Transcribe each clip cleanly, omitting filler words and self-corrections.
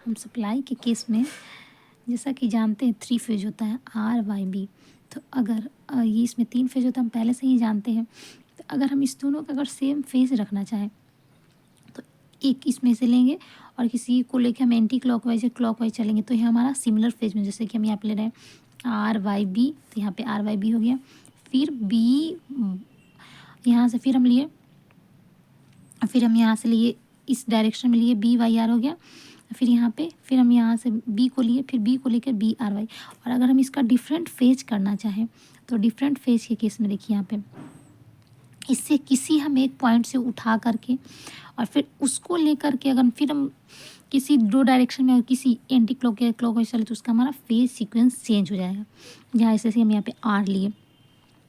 हम सप्लाई के केस में जैसा कि जानते हैं 3 फेज होता है RYB। तो अगर ये इसमें 3 फेज होता है, हम पहले से ही जानते हैं। तो अगर हम इस दोनों का अगर सेम फेज रखना चाहें तो एक इसमें से लेंगे और किसी को लेके हम एंटी क्लॉकवाइज या क्लॉकवाइज चलेंगे तो ये हमारा सिमिलर फेज में, जैसे कि हम यहाँ पे ले रहे हैं RYB, तो यहाँ पे RYB हो गया। फिर B, यहाँ से फिर हम लिए, फिर हम यहाँ से लिए इस डायरेक्शन में लिए BYR हो गया। फिर यहाँ पे फिर हम यहाँ से B को लिए, फिर B को लेकर BRY। और अगर हम इसका डिफरेंट फेज करना चाहें तो डिफरेंट फेज के केस में देखिए यहाँ पे इससे किसी हम एक पॉइंट से उठा करके और फिर उसको लेकर के अगर फिर हम किसी दो डायरेक्शन में किसी एंटी क्लॉक या क्लॉकवाइज चले तो उसका हमारा फेज सीक्वेंस चेंज हो जाएगा। यहाँ ऐसे हम यहाँ पे R लिए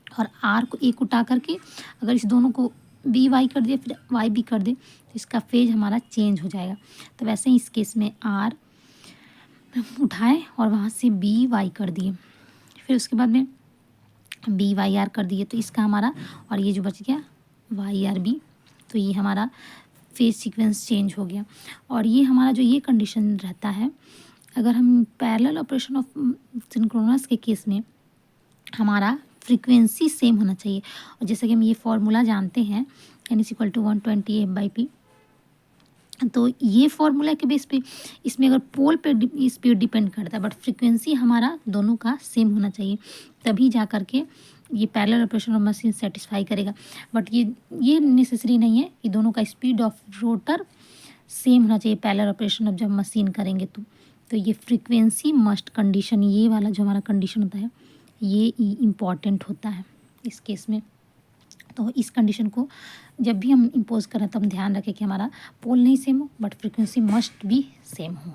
और R को एक उठा करके अगर इस दोनों को BY कर दिया फिर YB कर दे तो इसका फेज हमारा चेंज हो जाएगा। तो वैसे ही इस केस में R उठाए और वहाँ से BY कर दिए, फिर उसके बाद में BYR कर दिए तो इसका हमारा, और ये जो बच गया YRB, तो ये हमारा फेज सीक्वेंस चेंज हो गया। और ये हमारा जो ये कंडीशन रहता है, अगर हम पैरेलल ऑपरेशन ऑफ सिंक्रोनस के केस में हमारा फ्रीक्वेंसी सेम होना चाहिए। और जैसे कि हम ये फॉर्मूला जानते हैं N=120F/P, तो ये फॉर्मूला के बेस पे इसमें अगर पोल पे स्पीड डिपेंड करता है, बट फ्रीक्वेंसी हमारा दोनों का सेम होना चाहिए, तभी जा कर के ये parallel operation of machine satisfy करेगा। बट ये नेसेसरी नहीं है कि दोनों का स्पीड ऑफ रोटर सेम होना चाहिए पैरेलल ऑपरेशन ऑफ जब मशीन करेंगे तो ये फ्रीक्वेंसी मस्ट कंडीशन, ये वाला जो हमारा कंडीशन होता है ये इम्पॉर्टेंट होता है इस केस में। तो इस कंडीशन को जब भी हम इम्पोज करें तो हम ध्यान रखें कि हमारा पोल नहीं सेम हो बट फ्रीक्वेंसी मस्ट भी सेम हो।